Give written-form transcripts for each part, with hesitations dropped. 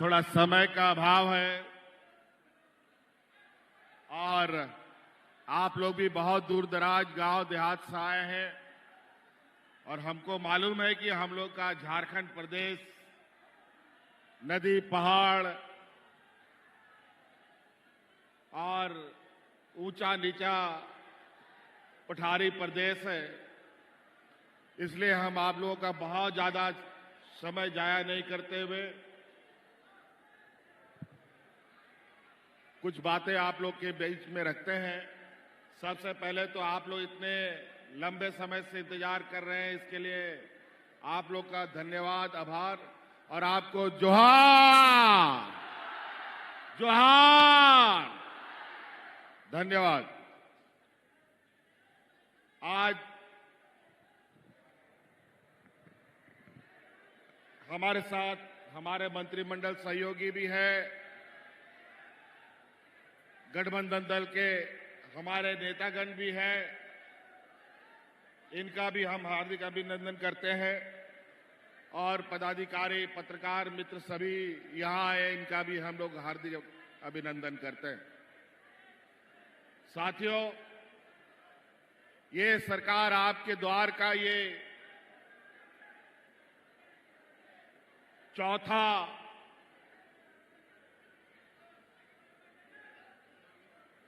थोड़ा समय का अभाव है और आप लोग भी बहुत दूर दराज गांव देहात से आए हैं और हमको मालूम है कि हम लोग का झारखंड प्रदेश नदी पहाड़ और ऊंचा नीचा पठारी प्रदेश है, इसलिए हम आप लोगों का बहुत ज्यादा समय जाया नहीं करते हुए कुछ बातें आप लोग के बीच में रखते हैं। सबसे पहले तो आप लोग इतने लंबे समय से इंतजार कर रहे हैं, इसके लिए आप लोग का धन्यवाद, आभार और आपको जोहार जोहार धन्यवाद। आज हमारे साथ हमारे मंत्रिमंडल सहयोगी भी है, गठबंधन दल के हमारे नेतागण भी हैं, इनका भी हम हार्दिक अभिनंदन करते हैं और पदाधिकारी पत्रकार मित्र सभी यहाँ आए, इनका भी हम लोग हार्दिक अभिनंदन करते हैं। साथियों, ये सरकार आपके द्वार का ये चौथा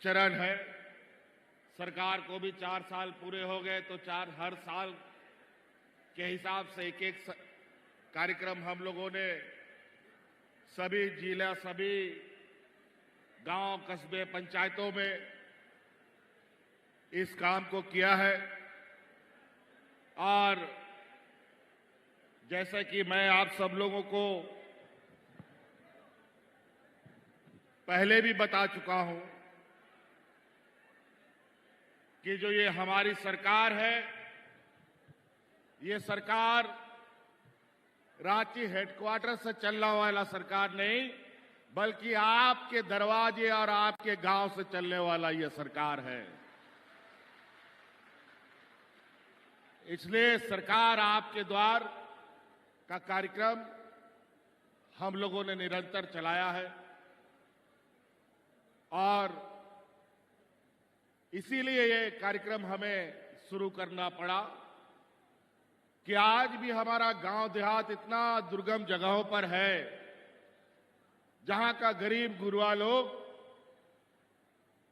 चरण है। सरकार को भी 4 साल पूरे हो गए, तो हर साल के हिसाब से एक एक कार्यक्रम हम लोगों ने सभी जिला, सभी गांव, कस्बे, पंचायतों में इस काम को किया है। और जैसे कि मैं आप सब लोगों को पहले भी बता चुका हूं कि जो ये हमारी सरकार है, ये सरकार रांची हेडक्वार्टर से चलने वाला सरकार नहीं, बल्कि आपके दरवाजे और आपके गांव से चलने वाला ये सरकार है। इसलिए सरकार आपके द्वार का कार्यक्रम हम लोगों ने निरंतर चलाया है और इसीलिए ये कार्यक्रम हमें शुरू करना पड़ा कि आज भी हमारा गांव देहात इतना दुर्गम जगहों पर है, जहां का गरीब गुरबा लोग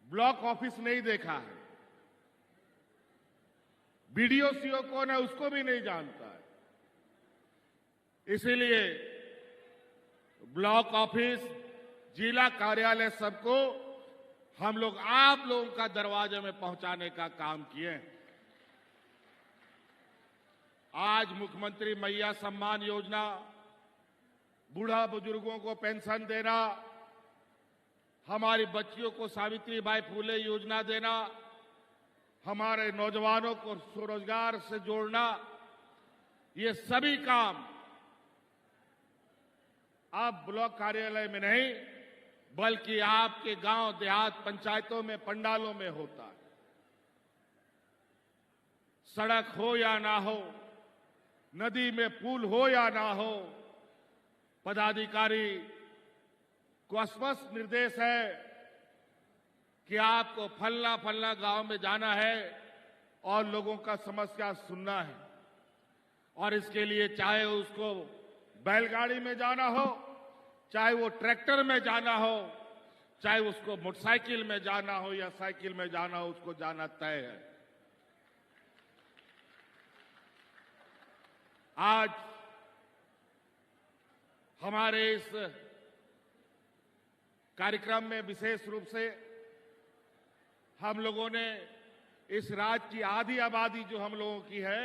ब्लॉक ऑफिस नहीं देखा है, बीडीओ सीओ कौन है उसको भी नहीं जानता है। इसीलिए ब्लॉक ऑफिस, जिला कार्यालय सबको हम लोग आप लोगों का दरवाजे में पहुंचाने का काम किए। आज मुख्यमंत्री मैया सम्मान योजना, बूढ़ा बुजुर्गों को पेंशन देना, हमारी बच्चियों को सावित्रीबाई फुले योजना देना, हमारे नौजवानों को स्वरोजगार से जोड़ना, ये सभी काम अब ब्लॉक कार्यालय में नहीं बल्कि आपके गांव देहात पंचायतों में, पंडालों में होता है। सड़क हो या ना हो, नदी में पुल हो या ना हो, पदाधिकारी को स्पष्ट निर्देश है कि आपको फलना फलना गांव में जाना है और लोगों का समस्या सुनना है। और इसके लिए चाहे उसको बैलगाड़ी में जाना हो, चाहे वो ट्रैक्टर में जाना हो, चाहे उसको मोटरसाइकिल में जाना हो या साइकिल में जाना हो, उसको जाना तय है। आज हमारे इस कार्यक्रम में विशेष रूप से हम लोगों ने इस राज्य की आधी आबादी जो हम लोगों की है,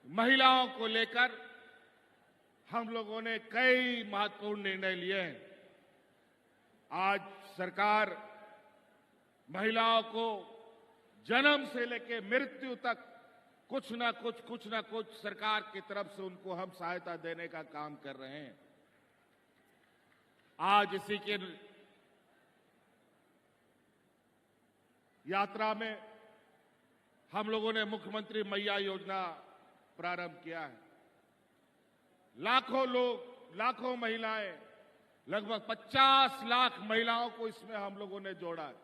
महिलाओं को लेकर हम लोगों ने कई महत्वपूर्ण निर्णय लिए हैं। आज सरकार महिलाओं को जन्म से लेकर मृत्यु तक कुछ ना कुछ सरकार की तरफ से उनको हम सहायता देने का काम कर रहे हैं। आज इसी के यात्रा में हम लोगों ने मुख्यमंत्री मैया योजना प्रारंभ किया है। लाखों लोग, लाखों महिलाएं लगभग 50 लाख महिलाओं को इसमें हम लोगों ने जोड़ा है।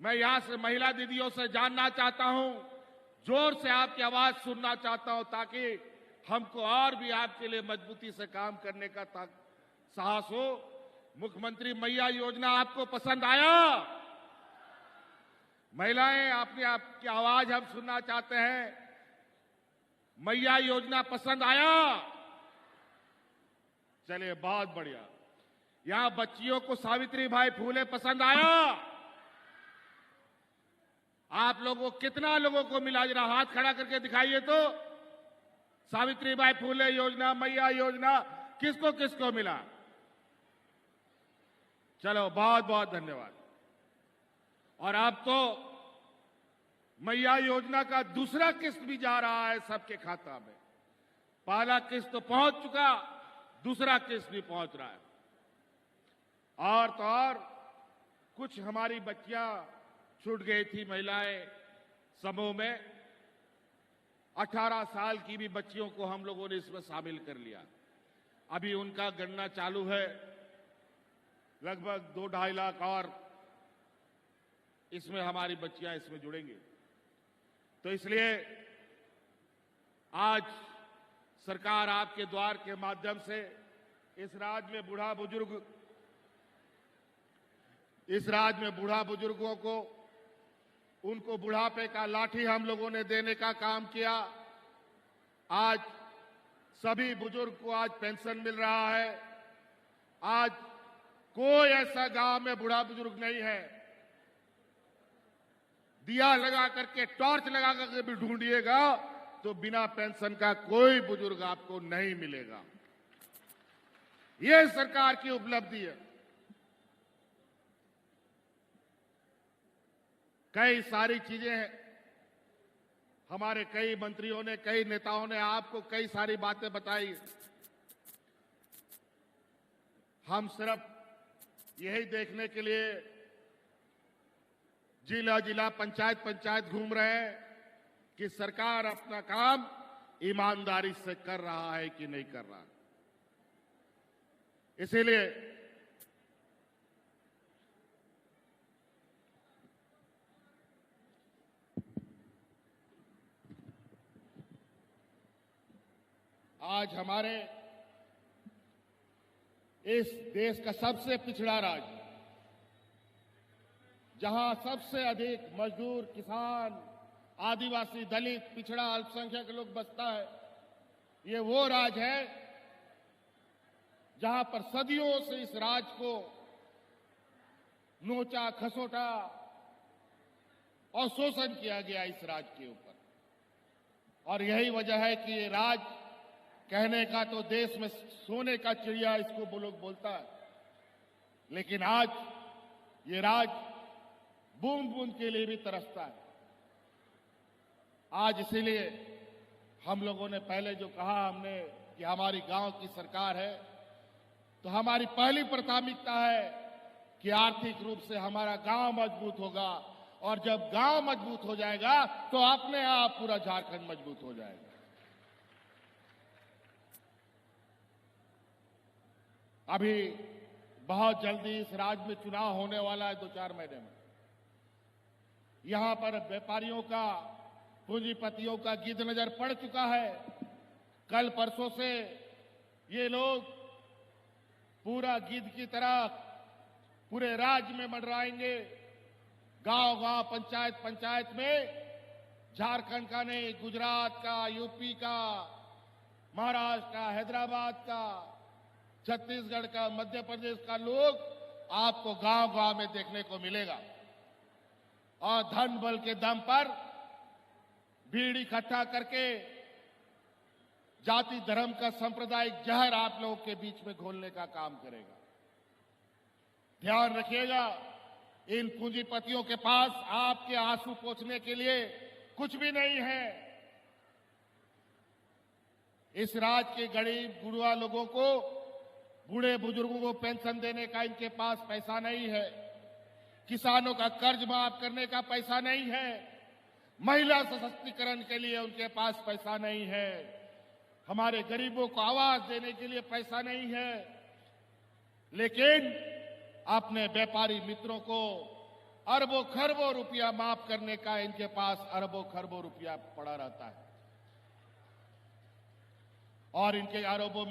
मैं यहां से महिला दीदियों से जानना चाहता हूं, जोर से आपकी आवाज सुनना चाहता हूं, ताकि हमको और भी आपके लिए मजबूती से काम करने का साहस हो। मुख्यमंत्री मैया योजना आपको पसंद आया? महिलाएं, आपकी आवाज हम सुनना चाहते हैं। मैया योजना पसंद आया? चलिए, बहुत बढ़िया। यहां बच्चियों को सावित्रीबाई फूले पसंद आया? आप लोगों, कितना लोगों को मिला? जरा हाथ खड़ा करके दिखाइए तो। सावित्रीबाई फूले योजना, मैया योजना, किसको किसको मिला? चलो, बहुत बहुत धन्यवाद। और अब तो मैया योजना का दूसरा किस्त भी जा रहा है सबके खाता में। पहला किस्त तो पहुंच चुका, दूसरा किस्त भी पहुंच रहा है। और तो और कुछ हमारी बच्चियां छूट गई थी, महिलाएं समूह में 18 साल की भी बच्चियों को हम लोगों ने इसमें शामिल कर लिया। अभी उनका गणना चालू है, लगभग 2-2.5 लाख और इसमें हमारी बच्चियां इसमें जुड़ेंगी। तो इसलिए आज सरकार आपके द्वार के माध्यम से इस राज्य में बूढ़ा बुजुर्गों को उनको बुढ़ापे का लाठी हम लोगों ने देने का काम किया। आज सभी बुजुर्ग को आज पेंशन मिल रहा है। आज कोई ऐसा गांव में बूढ़ा बुजुर्ग नहीं है, दिया लगा करके, टॉर्च लगा करके भी ढूंढिएगा तो बिना पेंशन का कोई बुजुर्ग आपको नहीं मिलेगा। यह सरकार की उपलब्धि है। कई सारी चीजें हैं, हमारे कई मंत्रियों ने, कई नेताओं ने आपको कई सारी बातें बताई। हम सिर्फ यही देखने के लिए जिला जिला, पंचायत पंचायत घूम रहे हैं कि सरकार अपना काम ईमानदारी से कर रहा है कि नहीं कर रहा। इसीलिए आज हमारे इस देश का सबसे पिछड़ा राज्य, जहां सबसे अधिक मजदूर, किसान, आदिवासी, दलित, पिछड़ा, अल्पसंख्यक लोग बसता है, ये वो राज्य है जहां पर सदियों से इस राज्य को नोचा, खसोटा और शोषण किया गया इस राज्य के ऊपर। और यही वजह है कि ये राज्य, कहने का तो देश में सोने का चिड़िया इसको वो लोग बोलता है, लेकिन आज ये राज्य बूंद बूंद के लिए भी तरसता है। आज इसीलिए हम लोगों ने पहले जो कहा हमने कि हमारी गांव की सरकार है, तो हमारी पहली प्राथमिकता है कि आर्थिक रूप से हमारा गांव मजबूत होगा, और जब गांव मजबूत हो जाएगा तो अपने आप पूरा झारखंड मजबूत हो जाएगा। अभी बहुत जल्दी इस राज्य में चुनाव होने वाला है, 2-4 महीने में। यहां पर व्यापारियों का, पूंजीपतियों का गिद्ध नजर पड़ चुका है। कल परसों से ये लोग पूरा गिद्ध की तरह पूरे राज्य में मंडराएंगे। गांव गांव, पंचायत पंचायत में झारखंड का नहीं, गुजरात का, यूपी का, महाराष्ट्र का, हैदराबाद का, छत्तीसगढ़ का, मध्य प्रदेश का लोग आपको गांव गांव में देखने को मिलेगा। और धन बल के दम पर भीड़ इकट्ठा करके जाति धर्म का सांप्रदायिक जहर आप लोगों के बीच में घोलने का काम करेगा। ध्यान रखिएगा, इन पूंजीपतियों के पास आपके आंसू पोंछने के लिए कुछ भी नहीं है। इस राज्य के गरीब गुरुआ लोगों को, बूढ़े बुजुर्गों को पेंशन देने का इनके पास पैसा नहीं है। किसानों का कर्ज माफ करने का पैसा नहीं है। महिला सशक्तिकरण के लिए उनके पास पैसा नहीं है। हमारे गरीबों को आवाज देने के लिए पैसा नहीं है, लेकिन अपने व्यापारी मित्रों को अरबों खरबों रुपया माफ करने का इनके पास अरबों खरबों रुपया पड़ा रहता है और इनके अरबों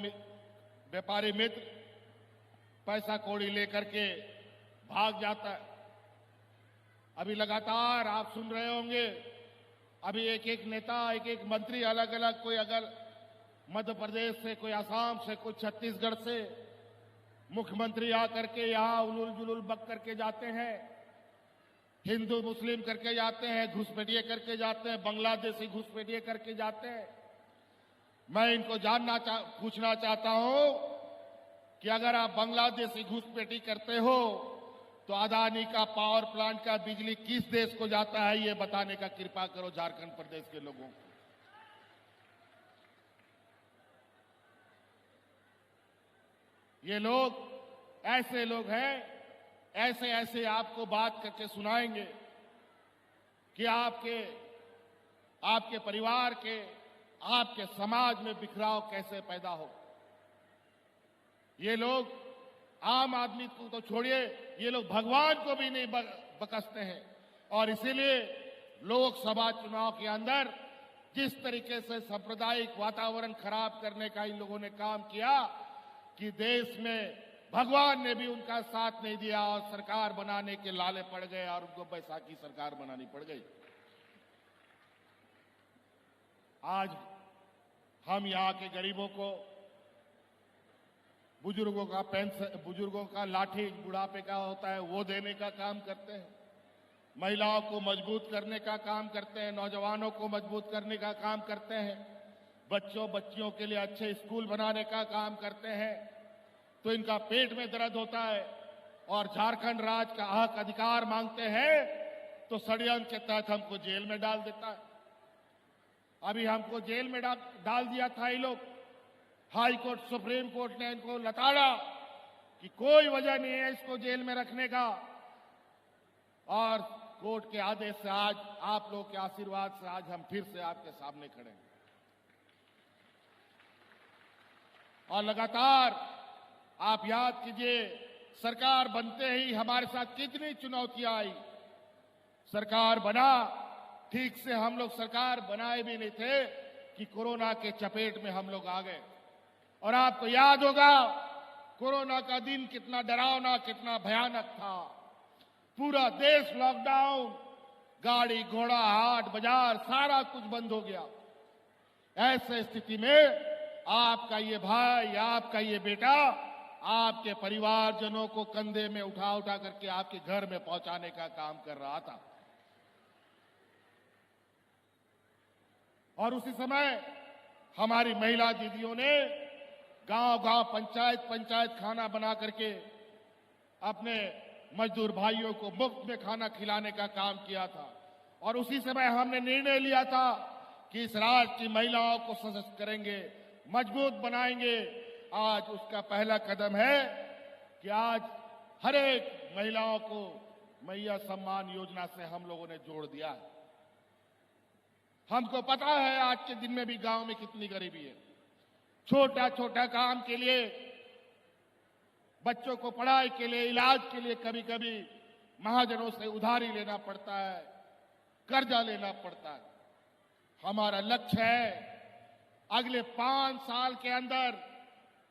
व्यापारी मित्र पैसा कौड़ी लेकर के भाग जाता है। अभी लगातार आप सुन रहे होंगे, अभी एक एक नेता, एक एक मंत्री अलग अलग, कोई अगर मध्य प्रदेश से, कोई असम से, कोई छत्तीसगढ़ से मुख्यमंत्री आकर के यहां उलूल जुलूल बक करके जाते हैं, हिंदू मुस्लिम करके जाते हैं, घुसपैठिए करके जाते हैं, बांग्लादेशी घुसपैठिए करके जाते हैं। मैं इनको पूछना चाहता हूं कि अगर आप बांग्लादेशी घुसपैठी करते हो तो अदानी का पावर प्लांट का बिजली किस देश को जाता है, ये बताने का कृपा करो झारखंड प्रदेश के लोगों को। ये लोग ऐसे लोग हैं, ऐसे ऐसे आपको बात करके सुनाएंगे कि आपके परिवार के, आपके समाज में बिखराव कैसे पैदा हो। ये लोग आम आदमी को तो छोड़िए, ये लोग भगवान को भी नहीं बकसते हैं। और इसीलिए लोकसभा चुनाव के अंदर जिस तरीके से सांप्रदायिक वातावरण खराब करने का इन लोगों ने काम किया कि देश में भगवान ने भी उनका साथ नहीं दिया और सरकार बनाने के लाले पड़ गए और उनको बैसाखी सरकार बनानी पड़ गई। आज हम यहां के गरीबों को, बुजुर्गों का पेंशन, बुजुर्गों का लाठी बुढ़ापे का होता है वो देने का काम करते हैं, महिलाओं को मजबूत करने का काम करते हैं, नौजवानों को मजबूत करने का काम करते हैं, बच्चियों के लिए अच्छे स्कूल बनाने का काम करते हैं। तो इनका पेट में दर्द होता है और झारखंड राज्य का हक अधिकार मांगते हैं तो षड्यंत्र के तहत हमको जेल में डाल देता है। अभी हमको जेल में डाल दिया था ये लोग। हाई कोर्ट, सुप्रीम कोर्ट ने इनको लताड़ा कि कोई वजह नहीं है इसको जेल में रखने का, और कोर्ट के आदेश से आज आप लोग के आशीर्वाद से आज हम फिर से आपके सामने खड़े हैं। और लगातार आप याद कीजिए, सरकार बनते ही हमारे साथ कितनी चुनौतियां आई। सरकार बना, ठीक से हम लोग सरकार बनाए भी नहीं थे कि कोरोना के चपेट में हम लोग आ गए। और आपको याद होगा कोरोना का दिन कितना डरावना, कितना भयानक था। पूरा देश लॉकडाउन, गाड़ी घोड़ा, हाट बाजार सारा कुछ बंद हो गया। ऐसे स्थिति में आपका ये भाई, आपका ये बेटा आपके परिवारजनों को कंधे में उठा उठा करके आपके घर में पहुंचाने का काम कर रहा था। और उसी समय हमारी महिला दीदियों ने गांव-गांव, पंचायत खाना बना करके अपने मजदूर भाइयों को मुफ्त में खाना खिलाने का काम किया था। और उसी समय हमने निर्णय लिया था कि इस राज्य की महिलाओं को सशक्त करेंगे, मजबूत बनाएंगे। आज उसका पहला कदम है कि आज हर एक महिलाओं को मैया सम्मान योजना से हम लोगों ने जोड़ दिया है। हमको पता है आज के दिन में भी गांव में कितनी गरीबी है। छोटा छोटा काम के लिए, बच्चों को पढ़ाई के लिए, इलाज के लिए कभी कभी महाजनों से उधारी लेना पड़ता है, कर्जा लेना पड़ता है। हमारा लक्ष्य है अगले 5 साल के अंदर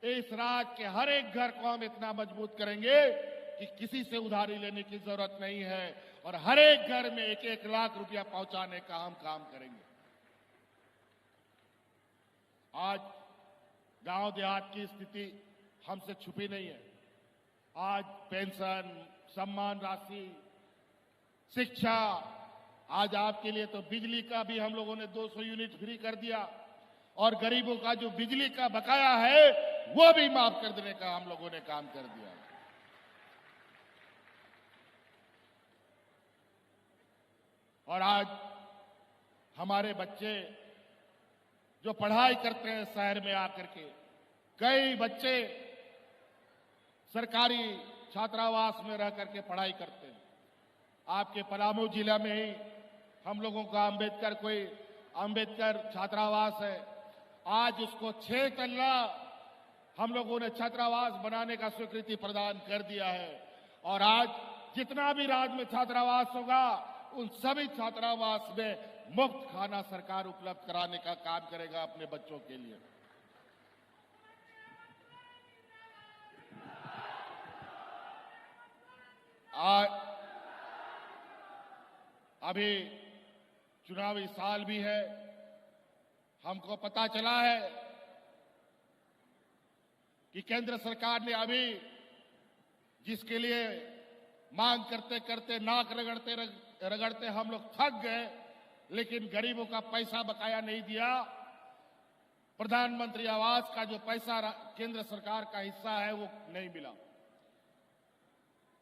इस राज्य के हर एक घर को हम इतना मजबूत करेंगे कि किसी से उधारी लेने की जरूरत नहीं है और हर एक घर में 1-1 लाख रुपया पहुंचाने का हम काम करेंगे। आज गांव देहात की स्थिति हमसे छुपी नहीं है। आज पेंशन, सम्मान राशि, शिक्षा, आज आपके लिए तो बिजली का भी हम लोगों ने 200 यूनिट फ्री कर दिया और गरीबों का जो बिजली का बकाया है वो भी माफ कर देने का हम लोगों ने काम कर दिया। और आज हमारे बच्चे जो पढ़ाई करते हैं शहर में आकर के, कई बच्चे सरकारी छात्रावास में रह करके पढ़ाई करते हैं। आपके पलामू जिला में ही हम लोगों का अंबेडकर छात्रावास है। आज उसको 6 तल्ला हम लोगों ने छात्रावास बनाने का स्वीकृति प्रदान कर दिया है और आज जितना भी राज्य में छात्रावास होगा उन सभी छात्रावास में मुफ्त खाना सरकार उपलब्ध कराने का काम करेगा अपने बच्चों के लिए। आज अभी चुनावी साल भी है, हमको पता चला है कि केंद्र सरकार ने अभी जिसके लिए मांग करते करते नाक रगड़ते रगड़ते हम लोग थक गए, लेकिन गरीबों का पैसा बकाया नहीं दिया। प्रधानमंत्री आवास का जो पैसा केंद्र सरकार का हिस्सा है वो नहीं मिला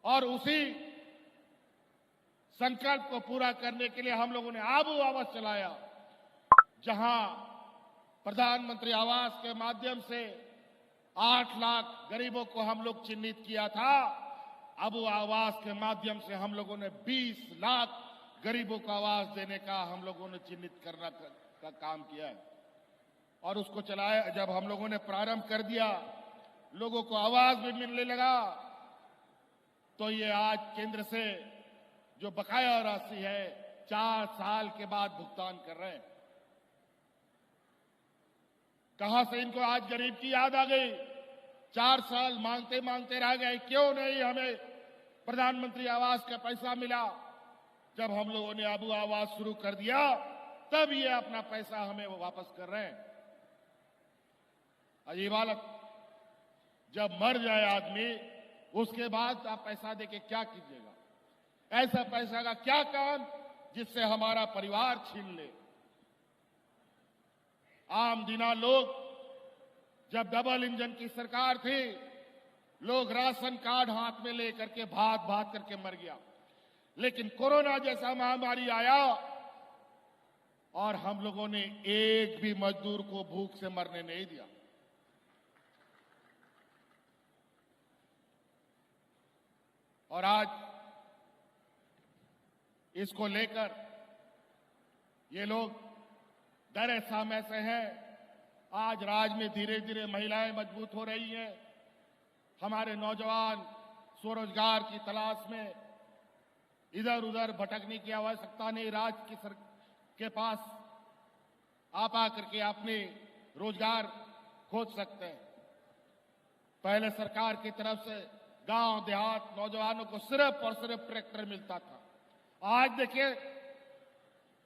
और उसी संकल्प को पूरा करने के लिए हम लोगों ने आबू आवास चलाया, जहां प्रधानमंत्री आवास के माध्यम से 8 लाख गरीबों को हम लोग चिन्हित किया था। आबू आवास के माध्यम से हम लोगों ने 20 लाख गरीबों को आवास देने का हम लोगों ने चिन्हित करना का काम किया है और उसको चलाया। जब हम लोगों ने प्रारंभ कर दिया, लोगों को आवास भी मिलने लगा, तो ये आज केंद्र से जो बकाया राशि है 4 साल के बाद भुगतान कर रहे हैं। कहां से इनको आज गरीब की याद आ गई? 4 साल मांगते मांगते रह गए, क्यों नहीं हमें प्रधानमंत्री आवास का पैसा मिला? जब हम लोगों ने आबू आवास शुरू कर दिया तब ये अपना पैसा हमें वापस कर रहे हैं। अजीब हालत, जब मर जाए आदमी उसके बाद आप पैसा देके क्या कीजिएगा? ऐसा पैसा का क्या काम जिससे हमारा परिवार छीन ले? आम दिना लोग, जब डबल इंजन की सरकार थी, लोग राशन कार्ड हाथ में लेकर के भाग भाग करके मर गया, लेकिन कोरोना जैसा महामारी आया और हम लोगों ने एक भी मजदूर को भूख से मरने नहीं दिया। और आज इसको लेकर ये लोग डरे सामे से हैं। आज राज्य में धीरे धीरे महिलाएं मजबूत हो रही हैं। हमारे नौजवान स्वरोजगार की तलाश में इधर उधर भटकने की आवश्यकता नहीं, राज्य के पास आप आकर के अपने रोजगार खोज सकते हैं। पहले सरकार की तरफ से गांव देहात नौजवानों को सिर्फ और सिर्फ ट्रैक्टर मिलता था। आज देखिए,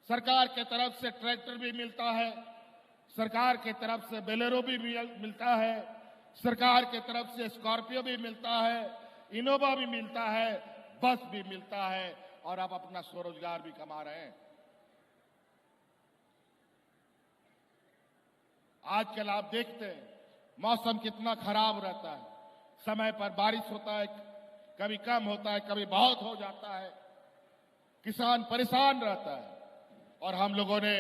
सरकार के तरफ से ट्रैक्टर भी मिलता है, सरकार के तरफ से बोलेरो भी मिलता है, सरकार के तरफ से स्कॉर्पियो भी मिलता है, इनोवा भी मिलता है, बस भी मिलता है और आप अपना स्वरोजगार भी कमा रहे हैं। आजकल आप देखते हैं मौसम कितना खराब रहता है, समय पर बारिश होता है, कभी कम होता है, कभी बहुत हो जाता है, किसान परेशान रहता है। और हम लोगों ने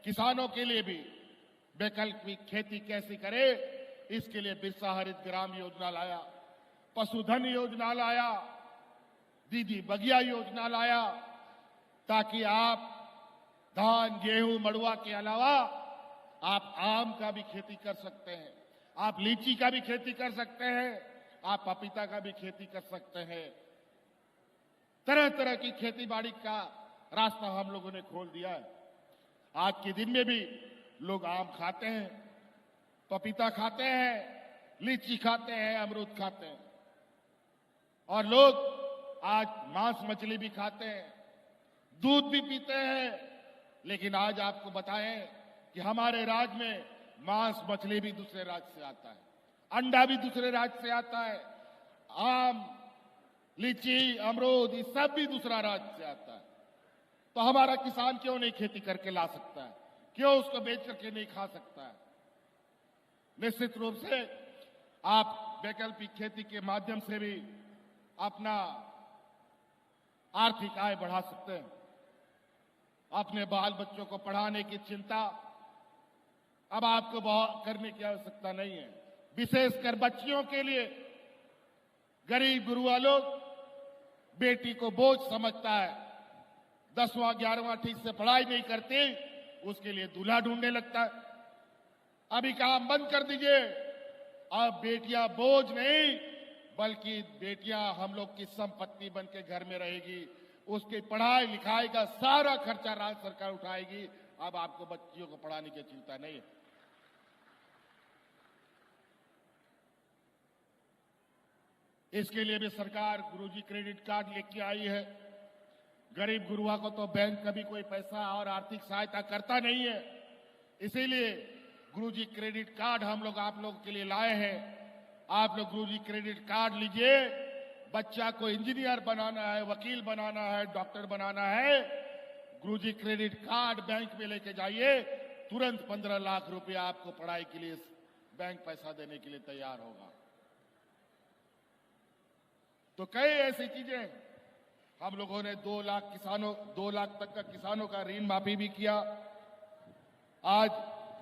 किसानों के लिए भी वैकल्पिक खेती कैसे करे, इसके लिए बिरसा हरित ग्राम योजना लाया, पशुधन योजना लाया, दीदी बगिया योजना लाया, ताकि आप धान गेहूं मड़ुआ के अलावा आप आम का भी खेती कर सकते हैं, आप लीची का भी खेती कर सकते हैं, आप पपीता का भी खेती कर सकते हैं। तरह तरह की खेती बाड़ी का रास्ता हम लोगों ने खोल दिया है। आज के दिन में भी लोग आम खाते हैं, पपीता खाते हैं, लीची खाते हैं, अमरूद खाते हैं और लोग आज मांस मछली भी खाते हैं, दूध भी पीते हैं। लेकिन आज आपको बताएं कि हमारे राज्य में मांस मछली भी दूसरे राज्य से आता है, अंडा भी दूसरे राज्य से आता है, आम लीची अमरूद ये सब भी दूसरा राज्य से आता है। तो हमारा किसान क्यों नहीं खेती करके ला सकता है? क्यों उसको बेच करके नहीं खा सकता है? निश्चित रूप से आप वैकल्पिक खेती के माध्यम से भी अपना आर्थिक आय बढ़ा सकते हैं। अपने बाल बच्चों को पढ़ाने की चिंता अब आपको बहुत करने की आवश्यकता नहीं है। विशेषकर बच्चियों के लिए गरीब गुरुआ लोग बेटी को बोझ समझता है, 10वां 11वां ठीक से पढ़ाई नहीं करती, उसके लिए दूल्हा ढूंढने लगता है। अभी काम बंद कर दीजिए। अब बेटियां बोझ नहीं, बल्कि बेटियां हम लोग की संपत्ति बन के घर में रहेगी। उसकी पढ़ाई लिखाई का सारा खर्चा राज्य सरकार उठाएगी। अब आपको बच्चियों को पढ़ाने की चिंता नहीं है। इसके लिए भी सरकार गुरुजी क्रेडिट कार्ड लेके आई है। गरीब गुरुआ को तो बैंक कभी कोई पैसा और आर्थिक सहायता करता नहीं है, इसीलिए गुरुजी क्रेडिट कार्ड हम लोग आप लोगों के लिए लाए हैं। आप लोग गुरुजी क्रेडिट कार्ड लीजिए। बच्चा को इंजीनियर बनाना है, वकील बनाना है, डॉक्टर बनाना है, गुरुजी क्रेडिट कार्ड बैंक में लेके जाइए। तुरंत 15 लाख रुपया आपको पढ़ाई के लिए बैंक पैसा देने के लिए तैयार होगा। तो कई ऐसी चीजें हम लोगों ने 2 लाख तक का किसानों का ऋण माफी भी किया। आज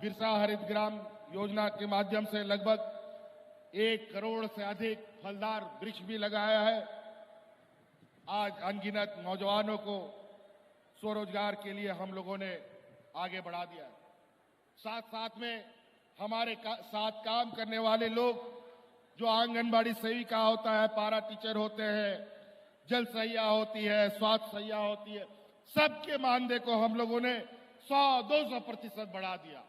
बिरसा हरित ग्राम योजना के माध्यम से लगभग 1 करोड़ से अधिक फलदार वृक्ष भी लगाया है। आज अनगिनत नौजवानों को स्वरोजगार के लिए हम लोगों ने आगे बढ़ा दिया। साथ साथ में हमारे साथ काम करने वाले लोग, जो आंगनबाड़ी सेविका होता है, पारा टीचर होते हैं, जल सहिया होती है, स्वास्थ्य सहिया होती है, सबके मानदेय को हम लोगों ने 100-200% बढ़ा दिया।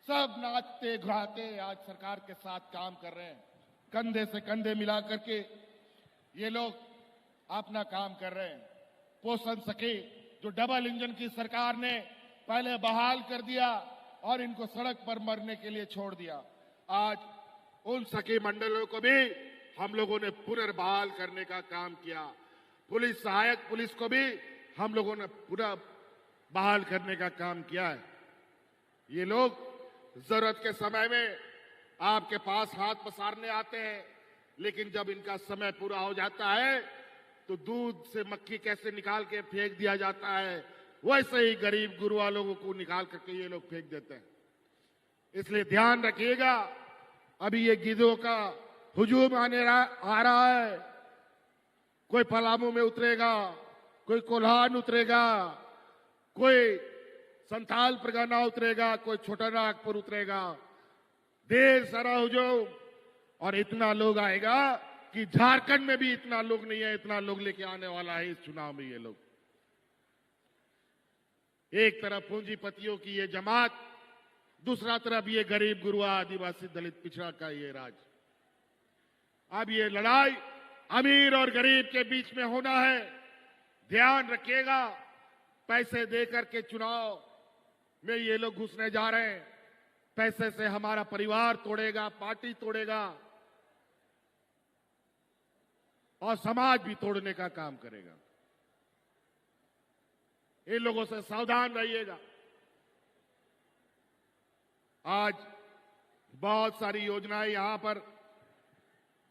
सब नाचते घुराते आज सरकार के साथ काम कर रहे हैं। कंधे से कंधे मिला करके ये लोग अपना काम कर रहे हैं। पोषण सखी जो डबल इंजन की सरकार ने पहले बहाल कर दिया और इनको सड़क पर मरने के लिए छोड़ दिया, आज उन सखी मंडलों को भी हम लोगों ने पुनर्बहाल करने का काम किया। पुलिस सहायक पुलिस को भी हम लोगों ने पुनः बहाल करने का काम किया है। ये लोग जरूरत के समय में आपके पास हाथ पसारने आते हैं, लेकिन जब इनका समय पूरा हो जाता है तो दूध से मक्खी कैसे निकाल के फेंक दिया जाता है, वैसे ही गरीब गुरुआ लोगों को निकाल करके ये लोग फेंक देते हैं। इसलिए ध्यान रखिएगा, अभी ये गिद्धों का हुजूम आ रहा है। कोई पलामू में उतरेगा, कोई कोल्हान उतरेगा, कोई संथाल परगना उतरेगा, कोई छोटा नागपुर उतरेगा। ढेर सारा हुजूम, और इतना लोग आएगा कि झारखंड में भी इतना लोग नहीं है, इतना लोग लेके आने वाला है इस चुनाव में। ये लोग एक तरफ पूंजीपतियों की ये जमात, दूसरा तरफ ये गरीब गुरुआ आदिवासी दलित पिछड़ा का ये राज। अब ये लड़ाई अमीर और गरीब के बीच में होना है। ध्यान रखिएगा, पैसे देकर के चुनाव में ये लोग घुसने जा रहे हैं। पैसे से हमारा परिवार तोड़ेगा, पार्टी तोड़ेगा और समाज भी तोड़ने का काम करेगा। इन लोगों से सावधान रहिएगा। आज बहुत सारी योजनाएं यहां पर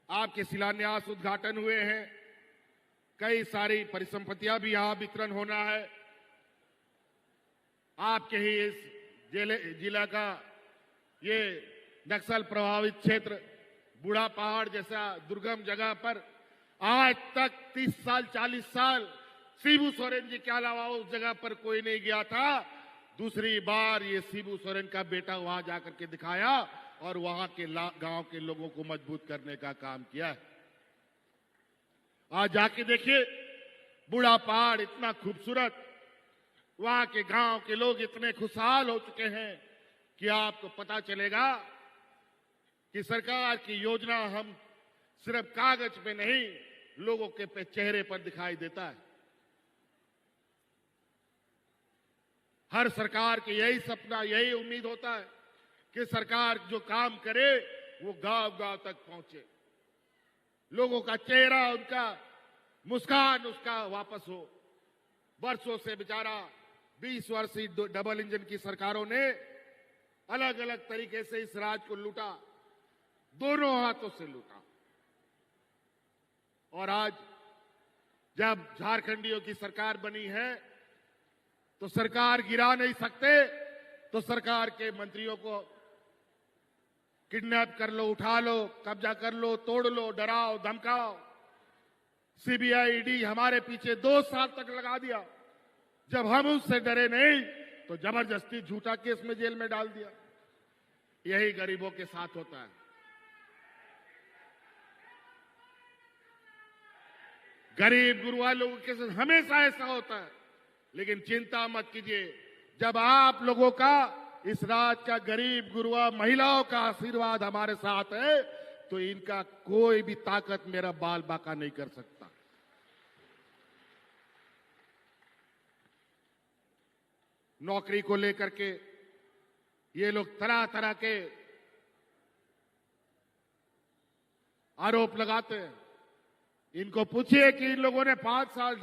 आपके शिलान्यास उद्घाटन हुए हैं। कई सारी परिसंपत्तियां भी यहां वितरण होना है। आपके ही इस जिला का ये नक्सल प्रभावित क्षेत्र बूढ़ा पहाड़ जैसा दुर्गम जगह पर आज तक 30 साल 40 साल शिबू सोरेन जी के अलावा उस जगह पर कोई नहीं गया था। दूसरी बार ये शिबू सोरेन का बेटा वहां जाकर के दिखाया और वहां के गांव के लोगों को मजबूत करने का काम किया है। आज जाके देखिए, बूढ़ा पहाड़ इतना खूबसूरत, वहां के गांव के लोग इतने खुशहाल हो चुके हैं कि आपको पता चलेगा कि सरकार की योजना हम सिर्फ कागज पे नहीं, लोगों के चेहरे पर दिखाई देता है। हर सरकार की यही सपना, यही उम्मीद होता है कि सरकार जो काम करे वो गांव गांव तक पहुंचे, लोगों का चेहरा, उनका मुस्कान उसका वापस हो। वर्षों से बेचारा 20 वर्षीय डबल इंजन की सरकारों ने अलग अलग तरीके से इस राज को लूटा, दोनों हाथों से लूटा। और आज जब झारखंडियों की सरकार बनी है तो सरकार गिरा नहीं सकते, तो सरकार के मंत्रियों को किडनैप कर लो, उठा लो, कब्जा कर लो, तोड़ लो, डराओ धमकाओ। सीबीआई ईडी हमारे पीछे 2 साल तक लगा दिया। जब हम उससे डरे नहीं तो जबरदस्ती झूठा केस में जेल में डाल दिया। यही गरीबों के साथ होता है। गरीब गुरुआ लोगों के साथ हमेशा ऐसा होता है। लेकिन चिंता मत कीजिए, जब आप लोगों का, इस राज्य का गरीब गुरुआ महिलाओं का आशीर्वाद हमारे साथ है, तो इनका कोई भी ताकत मेरा बाल बांका नहीं कर सकता। नौकरी को लेकर के ये लोग तरह तरह के आरोप लगाते हैं। इनको पूछिए कि इन लोगों ने 5 साल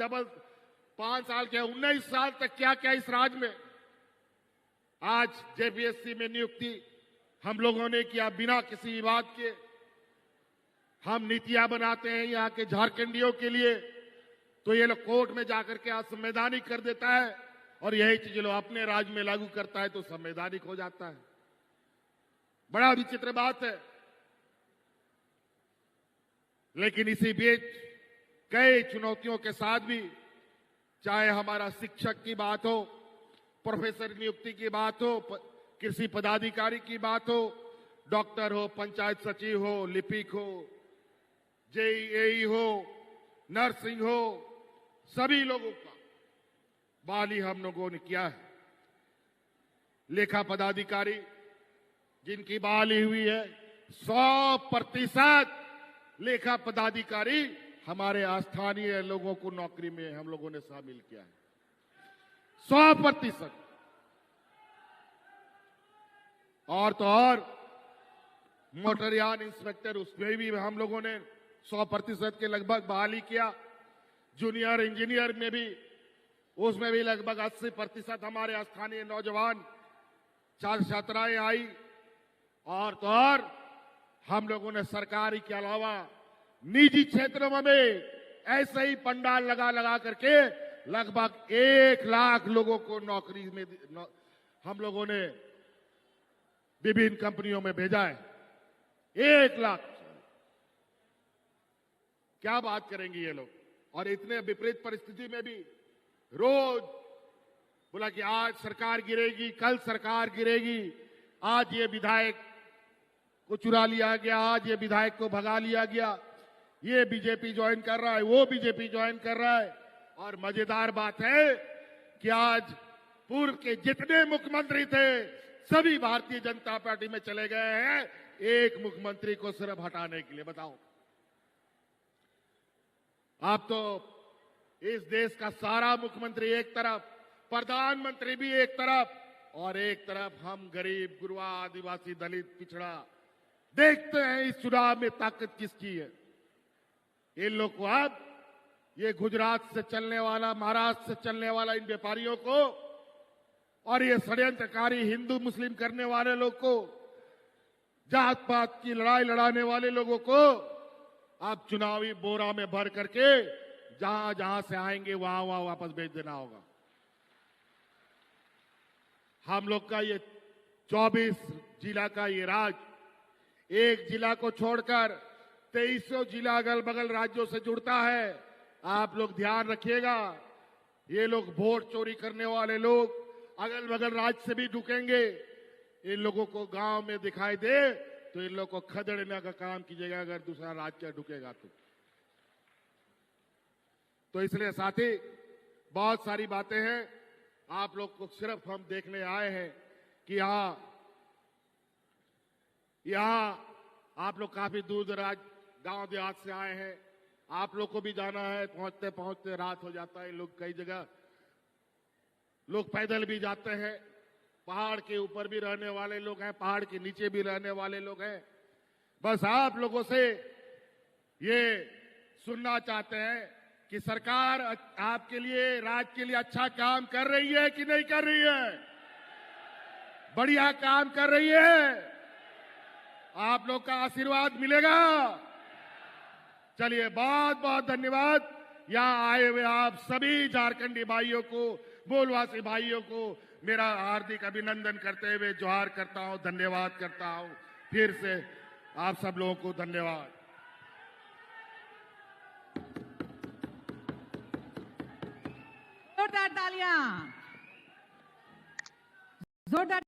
क्या 19 साल तक क्या क्या इस राज्य में। आज जेपीएससी में नियुक्ति हम लोगों ने किया बिना किसी विवाद के। हम नीतियां बनाते हैं यहाँ के झारखंडियों के लिए, तो ये लोग कोर्ट में जाकर के असंवैधानिक कर देता है, और यही चीज लोग अपने राज्य में लागू करता है तो संवैधानिक हो जाता है। बड़ा विचित्र बात है। लेकिन इसी बीच कई चुनौतियों के साथ भी, चाहे हमारा शिक्षक की बात हो, प्रोफेसर नियुक्ति की बात हो, कृषि पदाधिकारी की बात हो, डॉक्टर हो, पंचायत सचिव हो, लिपिक हो, जेईई हो, नर्सिंग हो, सभी लोगों का बहाली हम लोगों ने किया है। लेखा पदाधिकारी जिनकी बहाली हुई है, 100% लेखा पदाधिकारी हमारे स्थानीय लोगों को नौकरी में हम लोगों ने शामिल किया है। 100%। और तो और मोटरयान इंस्पेक्टर, उसमें भी हम लोगों ने 100% के लगभग बहाली किया। जूनियर इंजीनियर में भी, उसमें भी लगभग 80% हमारे स्थानीय नौजवान छात्राएं आई। और तो और हम लोगों ने सरकारी के अलावा निजी क्षेत्रों में भी ऐसे ही पंडाल लगा लगा करके लगभग 1 लाख लोगों को नौकरी में हम लोगों ने विभिन्न कंपनियों में भेजा है। 1 लाख। क्या बात करेंगे ये लोग। और इतने विपरीत परिस्थिति में भी रोज बोला कि आज सरकार गिरेगी, कल सरकार गिरेगी, आज ये विधायक को चुरा लिया गया, आज ये विधायक को भगा लिया गया, ये बीजेपी ज्वाइन कर रहा है, वो बीजेपी ज्वाइन कर रहा है। और मजेदार बात है कि आज पूर्व के जितने मुख्यमंत्री थे सभी भारतीय जनता पार्टी में चले गए हैं, एक मुख्यमंत्री को सिर्फ हटाने के लिए। बताओ, आप तो इस देश का सारा मुख्यमंत्री एक तरफ, प्रधानमंत्री भी एक तरफ, और एक तरफ हम गरीब गुरुआ आदिवासी दलित पिछड़ा। देखते हैं इस चुनाव में ताकत किसकी है। इन लोग को अब ये गुजरात से चलने वाला, महाराष्ट्र से चलने वाला इन व्यापारियों को, और ये षड्यंत्रकारी हिंदू मुस्लिम करने वाले लोग को, जात पात की लड़ाई लड़ाने वाले लोगों को अब चुनावी बोरा में भर करके जहां जहां से आएंगे वहां वहां वापस भेज देना होगा। हम लोग का ये 24 जिला का ये राज, एक जिला को छोड़कर 2300 जिला अगल बगल राज्यों से जुड़ता है। आप लोग ध्यान रखिएगा, ये लोग वोट चोरी करने वाले लोग अगल बगल राज्य से भी ढुकेंगे। इन लोगों को गांव में दिखाई दे तो इन लोगों को खदेड़ने का काम कीजिएगा, अगर दूसरा राज्य ढुकेगा तो इसलिए साथी बहुत सारी बातें हैं। आप लोग को सिर्फ हम देखने आए हैं कि यहां आप लोग काफी दूर दराज गांव देहात से आए हैं। आप लोग को भी जाना है, पहुंचते पहुंचते रात हो जाता है। लोग कई जगह लोग पैदल भी जाते हैं, पहाड़ के ऊपर भी रहने वाले लोग हैं, पहाड़ के नीचे भी रहने वाले लोग हैं। बस आप लोगों से ये सुनना चाहते हैं कि सरकार आपके लिए, राज्य के लिए अच्छा काम कर रही है कि नहीं कर रही है? बढ़िया काम कर रही है। आप लोग का आशीर्वाद मिलेगा। चलिए, बहुत बहुत धन्यवाद। यहां आए हुए आप सभी झारखंडी भाइयों को, मूलवासी भाइयों को मेरा हार्दिक अभिनंदन करते हुए जोहार करता हूं, धन्यवाद करता हूं। फिर से आप सब लोगों को धन्यवाद। जोरदार तालियां, जोरदार।